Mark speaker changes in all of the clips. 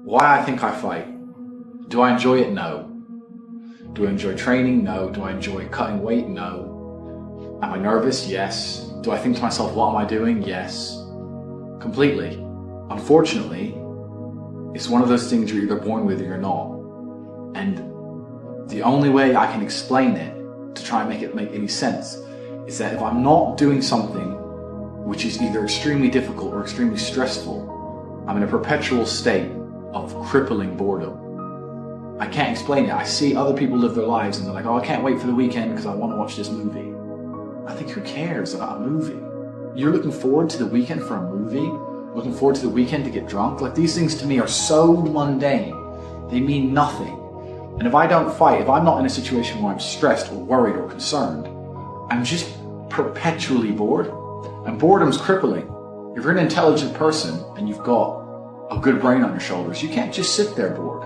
Speaker 1: Why I think I fight. Do I enjoy it? No. Do I enjoy training? No. Do I enjoy cutting weight? No. Am I nervous? Yes. Do I think to myself, what am I doing? Yes. Completely. Unfortunately, it's one of those things you're either born with or you're not. And the only way I can explain it to try and make it make any sense is that if I'm not doing something which is either extremely difficult or extremely stressful, I'm in a perpetual state of crippling boredom. I can't explain it. I see other people live their lives and they're like, oh, I can't wait for the weekend because I want to watch this movie. I think, who cares about a movie? You're looking forward to the weekend for a movie? Looking forward to the weekend to get drunk? Like, these things to me are so mundane. They mean nothing. And if I don't fight, if I'm not in a situation where I'm stressed or worried or concerned, I'm just perpetually bored. And boredom's crippling. If you're an intelligent person and you've got a good brain on your shoulders, you can't just sit there bored,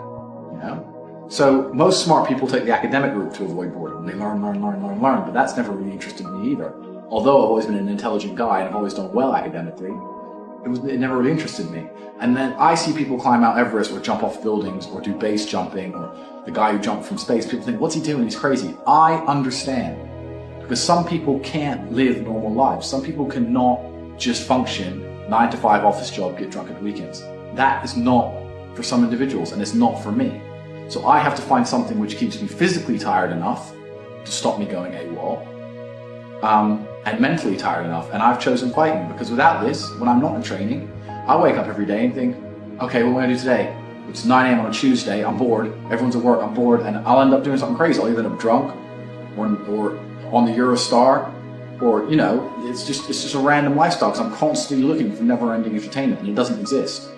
Speaker 1: you know? So most smart people take the academic route to avoid boredom. They learn, but that's never really interested me either. Although I've always been an intelligent guy and I've always done well academically, it never really interested me. And then I see people climb Mount Everest or jump off buildings or do base jumping, or the guy who jumped from space. People think, what's he doing? He's crazy. I understand. Because some people can't live normal lives. Some people cannot just function 9 to 5 office job, get drunk at the weekends. That is not for some individuals, and it's not for me. So I have to find something which keeps me physically tired enough to stop me going AWOL, and mentally tired enough. And I've chosen fighting, because without this, when I'm not in training, I wake up every day and think, okay, what am I going to do today? It's 9 a.m. on a Tuesday, I'm bored, everyone's at work, I'm bored, and I'll end up doing something crazy. I'll either end up drunk or on the Eurostar, or, you know, it's just a random lifestyle, because I'm constantly looking for never-ending entertainment, and it doesn't exist.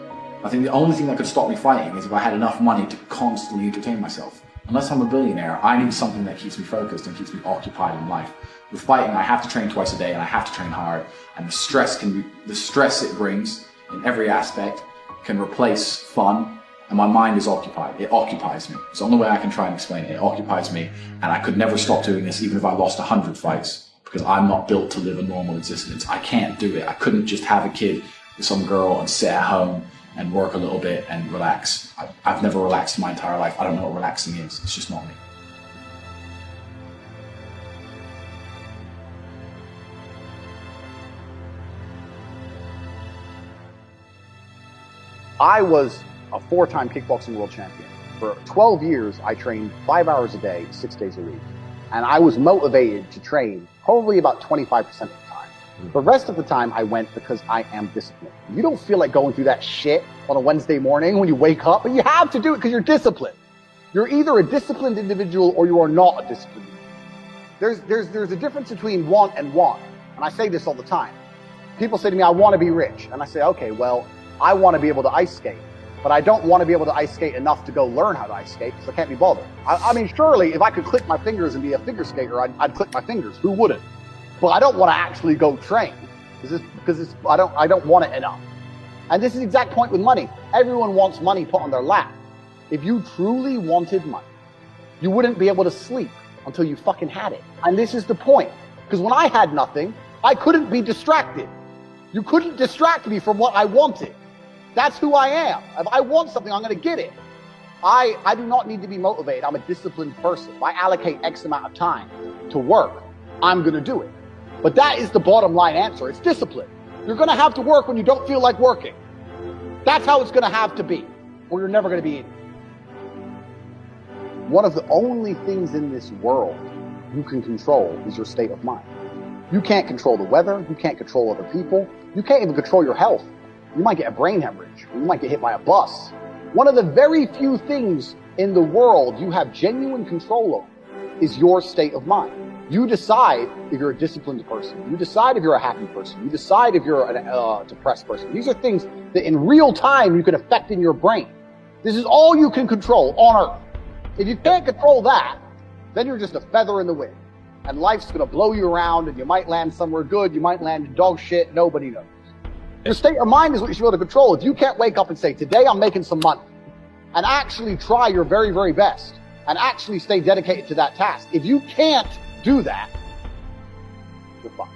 Speaker 1: I think the only thing that could stop me fighting is if I had enough money to constantly entertain myself. Unless I'm a billionaire, I need something that keeps me focused and keeps me occupied in life. With fighting, I have to train twice a day, and I have to train hard, and the stress it brings in every aspect can replace fun, and my mind is occupied. It occupies me. It's the only way I can try and explain it. It occupies me, and I could never stop doing this even if I lost 100 fights, because I'm not built to live a normal existence. I can't do it. I couldn't just have a kid with some girl and sit at home and work a little bit and relax. I've never relaxed my entire life. I don't know what relaxing is. It's just not me.
Speaker 2: I was a 4-time kickboxing world champion. For 12 years, I trained 5 hours a day, 6 days a week. And I was motivated to train probably about 25% of the time. The rest of the time I went because I am disciplined. You don't feel like going through that shit on a Wednesday morning when you wake up, but you have to do it because you're disciplined. You're either a disciplined individual or you are not a disciplined individual. There's a difference between want and want. And I say this all the time. People say to me, I want to be rich. And I say, okay, well, I want to be able to ice skate, but I don't want to be able to ice skate enough to go learn how to ice skate because I can't be bothered. I mean, surely if I could click my fingers and be a figure skater, I'd click my fingers. Who wouldn't? But I don't want to actually go train because I don't want it enough. And this is the exact point with money. Everyone wants money put on their lap. If you truly wanted money, you wouldn't be able to sleep until you fucking had it. And this is the point. Because when I had nothing, I couldn't be distracted. You couldn't distract me from what I wanted. That's who I am. If I want something, I'm going to get it. I do not need to be motivated. I'm a disciplined person. If I allocate X amount of time to work, I'm going to do it. But that is the bottom line answer. It's discipline. You're going to have to work when you don't feel like working. That's how it's going to have to be, or you're never going to be in it. One of the only things in this world you can control is your state of mind. You can't control the weather. You can't control other people. You can't even control your health. You might get a brain hemorrhage. You might get hit by a bus. One of the very few things in the world you have genuine control over is your state of mind. You decide if you're a disciplined person. You decide if you're a happy person. You decide if you're a depressed person. These are things that in real time you can affect in your brain. This is all you can control on Earth. If you can't control that, then you're just a feather in the wind. And life's going to blow you around, and you might land somewhere good. You might land in dog shit. Nobody knows. Your state of mind is what you should be able to control. If you can't wake up and say, today I'm making some money, and actually try your very, very best, and actually stay dedicated to that task. If you can't do that, you're fucked.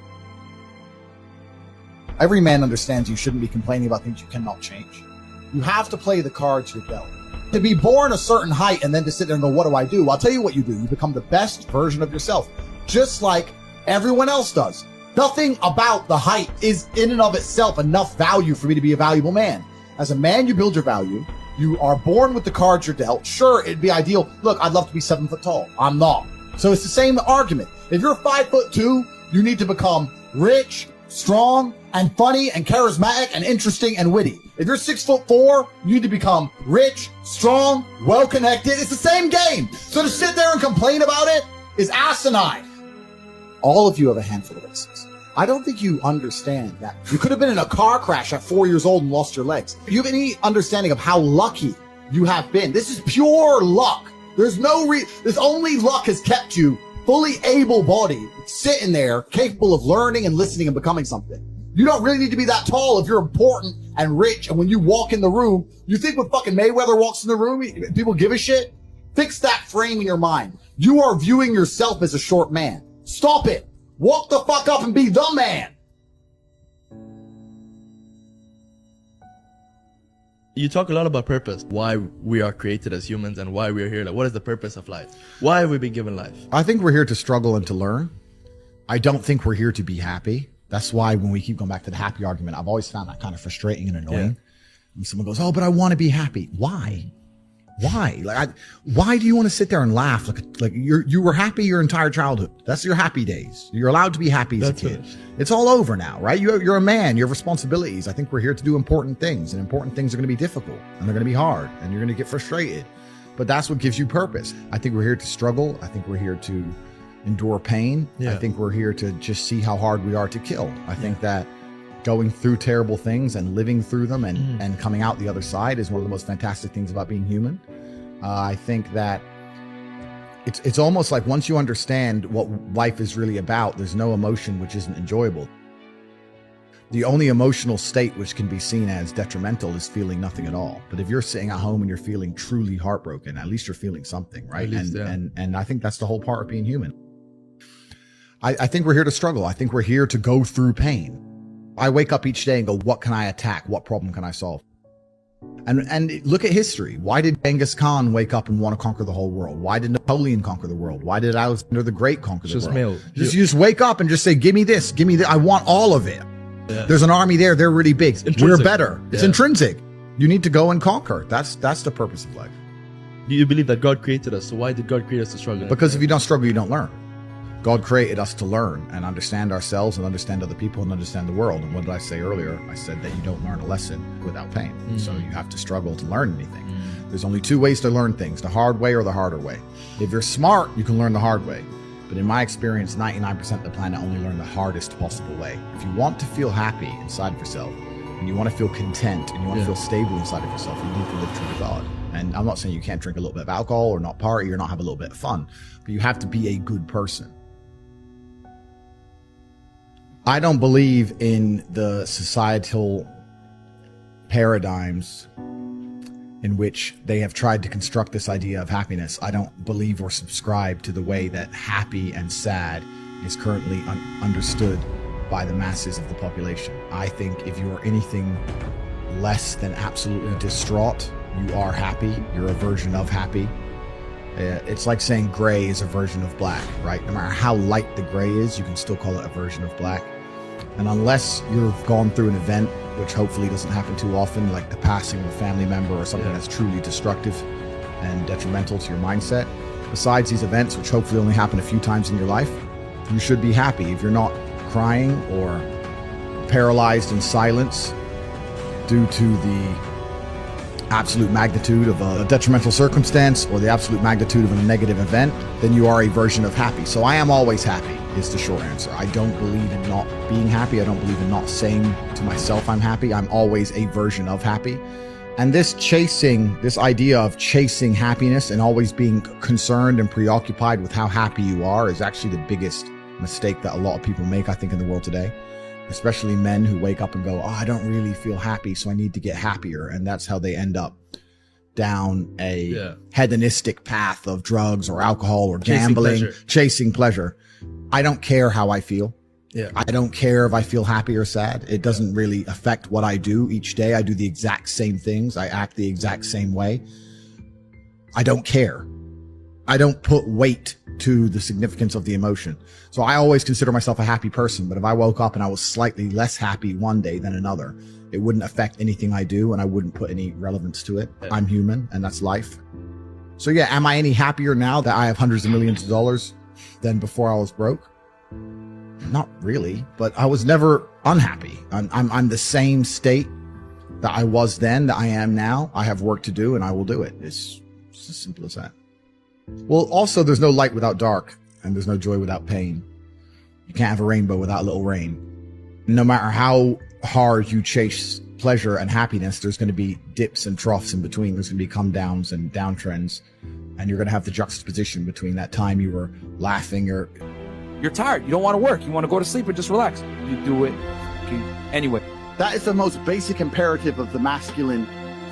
Speaker 3: Every man understands you shouldn't be complaining about things you cannot change. You have to play the cards you're dealt. To be born a certain height and then to sit there and go, what do I do? I'll tell you what you do. You become the best version of yourself, just like everyone else does. Nothing about the height is in and of itself enough value for me to be a valuable man. As a man, you build your value. You are born with the cards you're dealt. Sure, it'd be ideal. Look, I'd love to be 7 foot tall. I'm not. So it's the same argument. If you're 5'2", you need to become rich, strong, and funny, and charismatic, and interesting, and witty. If you're 6'4", you need to become rich, strong, well-connected. It's the same game. So to sit there and complain about it is asinine. All of you have a handful of aces. I don't think you understand that. You could have been in a car crash at 4 years old and lost your legs. Do you have any understanding of how lucky you have been? This is pure luck. There's only luck has kept you fully able-bodied, sitting there, capable of learning and listening and becoming something. You don't really need to be that tall if you're important and rich. And when you walk in the room, you think when fucking Mayweather walks in the room, people give a shit? Fix that frame in your mind. You are viewing yourself as a short man. Stop it. Walk the fuck up and be the man.
Speaker 4: You talk a lot about purpose, why we are created as humans and why we are here. Like, what is the purpose of life? Why have we been given life?
Speaker 3: I think we're here to struggle and to learn. I don't think we're here to be happy. That's why when we keep going back to the happy argument, I've always found that kind of frustrating and annoying. Yeah. When someone goes, oh, but I want to be happy. Why? Why? Why do you want to sit there and laugh? Like you were happy your entire childhood. That's your happy days. You're allowed to be happy as a kid. It's all over now, right? You're a man. You have responsibilities. I think we're here to do important things, and important things are going to be difficult, and they're going to be hard, and you're going to get frustrated. But that's what gives you purpose. I think we're here to struggle. I think we're here to endure pain. Yeah. I think we're here to just see how hard we are to kill. I think that going through terrible things and living through them and coming out the other side is one of the most fantastic things about being human. I think that it's almost like once you understand what life is really about, there's no emotion which isn't enjoyable. The only emotional state which can be seen as detrimental is feeling nothing at all. But if you're sitting at home and you're feeling truly heartbroken, at least you're feeling something, right? And I think that's the whole part of being human. I think we're here to struggle. I think we're here to go through pain. I wake up each day and go, what can I attack? What problem can I solve? And look at history. Why did Genghis Khan wake up and want to conquer the whole world? Why did Napoleon conquer the world? Why did Alexander the Great conquer the world? Just wake up and just say, give me this, give me that. I want all of it. Yeah. There's an army there. They're really big. We're better. It's intrinsic. You need to go and conquer. That's the purpose of life.
Speaker 4: Do you believe that God created us? So why did God create us to struggle?
Speaker 3: Because if you don't struggle, you don't learn. God created us to learn and understand ourselves and understand other people and understand the world. And what did I say earlier? I said that you don't learn a lesson without pain. So you have to struggle to learn anything. There's only two ways to learn things, the hard way or the harder way. If you're smart, you can learn the hard way. But in my experience, 99% of the planet only learn the hardest possible way. If you want to feel happy inside of yourself, and you want to feel content, and you want to feel stable inside of yourself, you need to live true to God. And I'm not saying you can't drink a little bit of alcohol or not party or not have a little bit of fun, but you have to be a good person. I don't believe in the societal paradigms in which they have tried to construct this idea of happiness. I don't believe or subscribe to the way that happy and sad is currently understood by the masses of the population. I think if you are anything less than absolutely distraught, you are happy. You're a version of happy. It's like saying gray is a version of black, right? No matter how light the gray is, you can still call it a version of black. And unless you've gone through an event, which hopefully doesn't happen too often, like the passing of a family member or something that's truly destructive and detrimental to your mindset, besides these events, which hopefully only happen a few times in your life, you should be happy. If you're not crying or paralyzed in silence due to the absolute magnitude of a detrimental circumstance or the absolute magnitude of a negative event, then you are a version of happy. So I am always happy is the short answer. I don't believe in not being happy. I don't believe in not saying to myself I'm happy. I'm always a version of happy. And this idea of chasing happiness and always being concerned and preoccupied with how happy you are is actually the biggest mistake that a lot of people make, I think, in the world today. Especially men who wake up and go, oh, I don't really feel happy, so I need to get happier. And that's how they end up down a hedonistic path of drugs or alcohol or gambling, chasing pleasure. I don't care how I feel.
Speaker 4: Yeah.
Speaker 3: I don't care if I feel happy or sad. It doesn't really affect what I do each day. I do the exact same things. I act the exact same way. I don't care. I don't put weight to the significance of the emotion. So I always consider myself a happy person, but if I woke up and I was slightly less happy one day than another, it wouldn't affect anything I do and I wouldn't put any relevance to it. I'm human and that's life. So yeah, am I any happier now that I have hundreds of millions of dollars than before I was broke? Not really, but I was never unhappy. I'm the same state that I was then that I am now. I have work to do and I will do it. It's as simple as that. Well, also there's no light without dark and there's no joy without pain. You can't have a rainbow without a little rain. No matter how hard you chase pleasure and happiness, there's going to be dips and troughs in between. There's going to be come downs and downtrends. And you're going to have the juxtaposition between that time you were laughing or...
Speaker 5: You're tired. You don't want to work. You want to go to sleep or just relax. You do it anyway.
Speaker 2: That is the most basic imperative of the masculine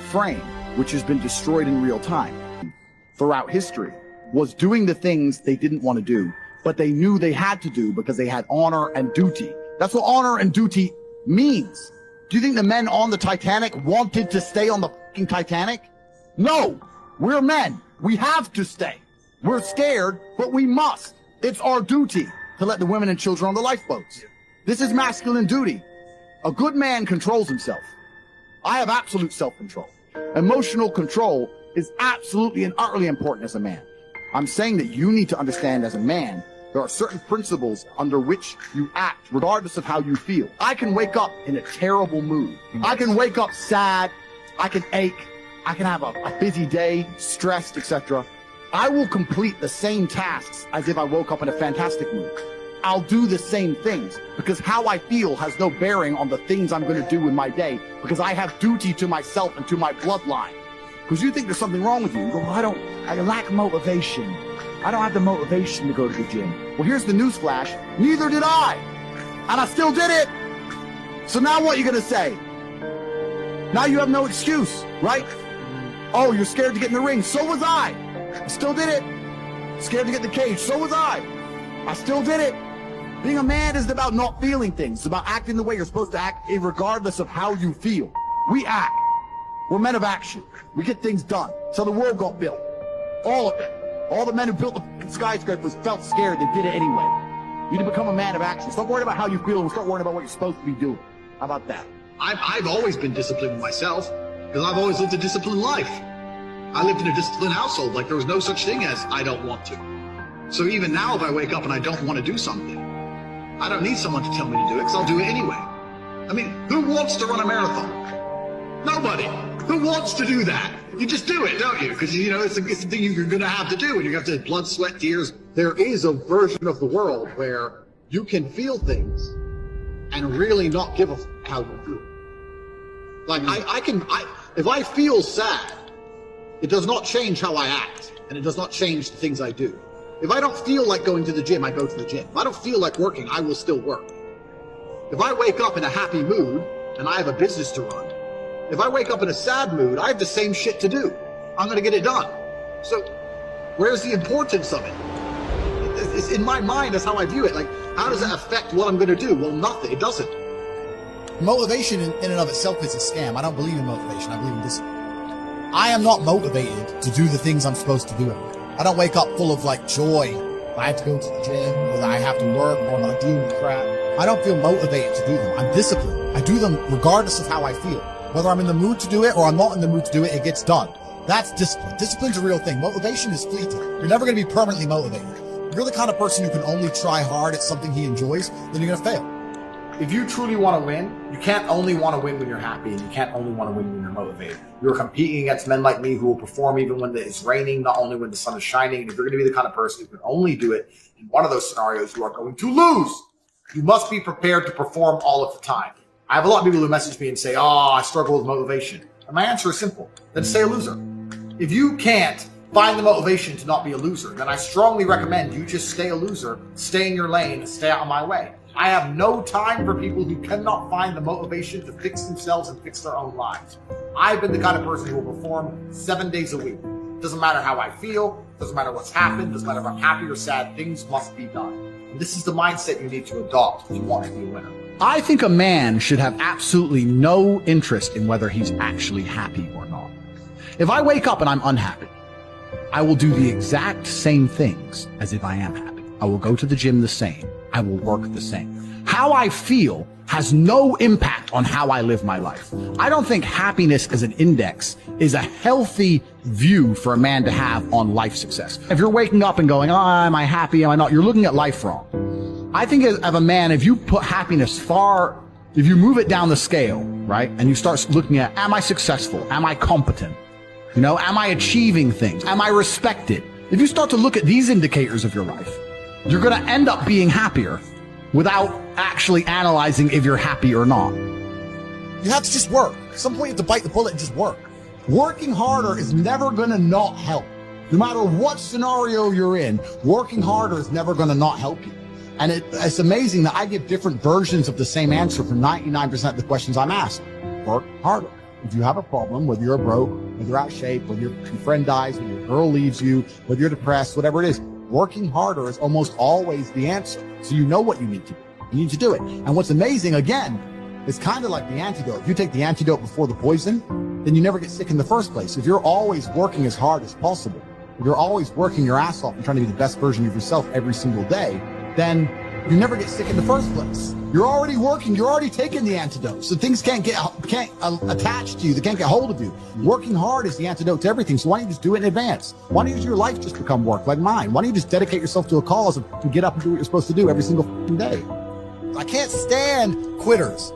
Speaker 2: frame, which has been destroyed in real time throughout history, was doing the things they didn't want to do, but they knew they had to do because they had honor and duty. That's what honor and duty means. Do you think the men on the Titanic wanted to stay on the fucking Titanic? No, we're men. We have to stay. We're scared, but we must. It's our duty to let the women and children on the lifeboats. This is masculine duty. A good man controls himself. I have absolute self-control. Emotional control is absolutely and utterly important as a man. I'm saying that you need to understand as a man, there are certain principles under which you act regardless of how you feel. I can wake up in a terrible mood. I can wake up sad. I can ache. I can have a busy day, stressed, etc. I will complete the same tasks as if I woke up in a fantastic mood. I'll do the same things because how I feel has no bearing on the things I'm going to do in my day because I have duty to myself and to my bloodline. Because you think there's something wrong with you. You go, well, I lack motivation. I don't have the motivation to go to the gym. Well, here's the news flash. Neither did I. And I still did it. So now what are you going to say? Now you have no excuse, right? Oh, you're scared to get in the ring. So was I. I still did it. Scared to get in the cage. So was I. I still did it. Being a man isn't about not feeling things. It's about acting the way you're supposed to act regardless of how you feel. We act. We're men of action. We get things done. So the world got built. All of it. All the men who built the skyscrapers felt scared. They did it anyway. You need to become a man of action. Stop worrying about how you feel and start worrying about what you're supposed to be doing. How about that?
Speaker 6: I've always been disciplined myself because I've always lived a disciplined life. I lived in a disciplined household. Like there was no such thing as I don't want to. So even now, if I wake up and I don't want to do something, I don't need someone to tell me to do it because I'll do it anyway. I mean, who wants to run a marathon? Nobody. Who wants to do that? You just do it, don't you? Because, you know, it's a thing you're going to have to do, and you have to blood, sweat, tears. There is a version of the world where you can feel things and really not give a f how you feel. Like, if I feel sad, it does not change how I act, and it does not change the things I do. If I don't feel like going to the gym, I go to the gym. If I don't feel like working, I will still work. If I wake up in a happy mood, and I have a business to run, if I wake up in a sad mood, I have the same shit to do. I'm going to get it done. So where's the importance of it? It's in my mind, that's how I view it. Like, how does that affect what I'm going to do? Well, nothing. It doesn't.
Speaker 7: Motivation in and of itself is a scam. I don't believe in motivation. I believe in discipline. I am not motivated to do the things I'm supposed to do. I don't wake up full of like joy. I have to go to the gym, or that I have to work, or I'm not dealing with crap. I don't feel motivated to do them. I'm disciplined. I do them regardless of how I feel. Whether I'm in the mood to do it or I'm not in the mood to do it, it gets done. That's discipline. Discipline's a real thing. Motivation is fleeting. You're never going to be permanently motivated. If you're the kind of person who can only try hard at something he enjoys, then you're going to fail.
Speaker 8: If you truly want to win, you can't only want to win when you're happy, and you can't only want to win when you're motivated. You're competing against men like me who will perform even when it's raining, not only when the sun is shining. And if you're going to be the kind of person who can only do it in one of those scenarios, you are going to lose. You must be prepared to perform all of the time. I have a lot of people who message me and say, oh, I struggle with motivation. And my answer is simple. Then stay a loser. If you can't find the motivation to not be a loser, then I strongly recommend you just stay a loser, stay in your lane, stay out of my way. I have no time for people who cannot find the motivation to fix themselves and fix their own lives. I've been the kind of person who will perform 7 days a week. Doesn't matter how I feel, doesn't matter what's happened, doesn't matter if I'm happy or sad, things must be done. This is the mindset you need to adopt if you want to be a winner.
Speaker 3: I think a man should have absolutely no interest in whether he's actually happy or not. If I wake up and I'm unhappy, I will do the exact same things as if I am happy. I will go to the gym the same. I will work the same. How I feel has no impact on how I live my life. I don't think happiness as an index is a healthy view for a man to have on life success. If you're waking up and going, oh, am I happy? Am I not? You're looking at life wrong. I think as a man, if you put happiness if you move it down the scale, right? And you start looking at, am I successful? Am I competent? You know, am I achieving things? Am I respected? If you start to look at these indicators of your life, you're going to end up being happier without actually analyzing if you're happy or not.
Speaker 7: You have to just work. At some point you have to bite the bullet and just work. Working harder is never going to not help. No matter what scenario you're in, working harder is never going to not help you. And it's amazing that I give different versions of the same answer for 99% of the questions I'm asked. Work harder. If you have a problem, whether you're broke, whether you're out of shape, whether your friend dies, whether your girl leaves you, whether you're depressed, whatever it is, working harder is almost always the answer. So you know what you need to do. You need to do it. And what's amazing, again, it's kind of like the antidote. If you take the antidote before the poison, then you never get sick in the first place. If you're always working as hard as possible, if you're always working your ass off and trying to be the best version of yourself every single day, then you never get sick in the first place. You're already working. You're already taking the antidote. So things can't attach to you. They can't get hold of you. Working hard is the antidote to everything. So why don't you just do it in advance? Why don't you your life just become work like mine? Why don't you just dedicate yourself to a cause and get up and do what you're supposed to do every single day? I can't stand quitters.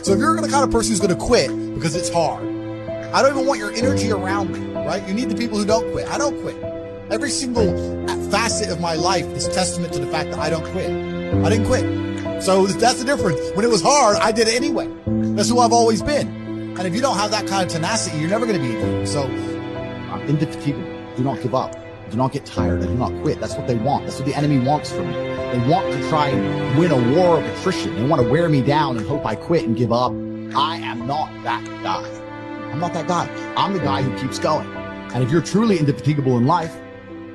Speaker 7: So if you're the kind of person who's going to quit because it's hard, I don't even want your energy around me, right? You need the people who don't quit. I don't quit. Every single facet of my life is testament to the fact that I don't quit. I didn't quit. So that's the difference. When it was hard, I did it anyway. That's who I've always been. And if you don't have that kind of tenacity, you're never going to be anything. So I'm indefatigable. Do not give up. Do not get tired. I do not quit. That's what they want. That's what the enemy wants from me. They want to try and win a war of attrition. They want to wear me down and hope I quit and give up. I am not that guy. I'm not that guy. I'm the guy who keeps going. And if you're truly indefatigable in life,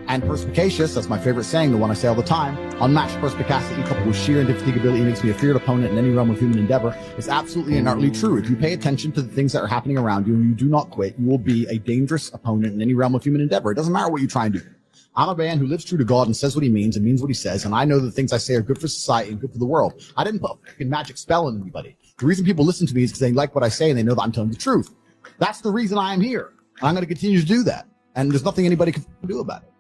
Speaker 7: and perspicacious, that's my favorite saying, the one I say all the time, unmatched perspicacity coupled with sheer indefatigability makes me a feared opponent in any realm of human endeavor. It's absolutely and utterly true. If you pay attention to the things that are happening around you and you do not quit, you will be a dangerous opponent in any realm of human endeavor. It doesn't matter what you try and do. I'm a man who lives true to God and says what he means and means what he says, and I know the things I say are good for society and good for the world. I didn't put a fucking magic spell on anybody. The reason people listen to me is because they like what I say and they know that I'm telling the truth. That's the reason I am here. And I'm going to continue to do that. And there's nothing anybody can do about it.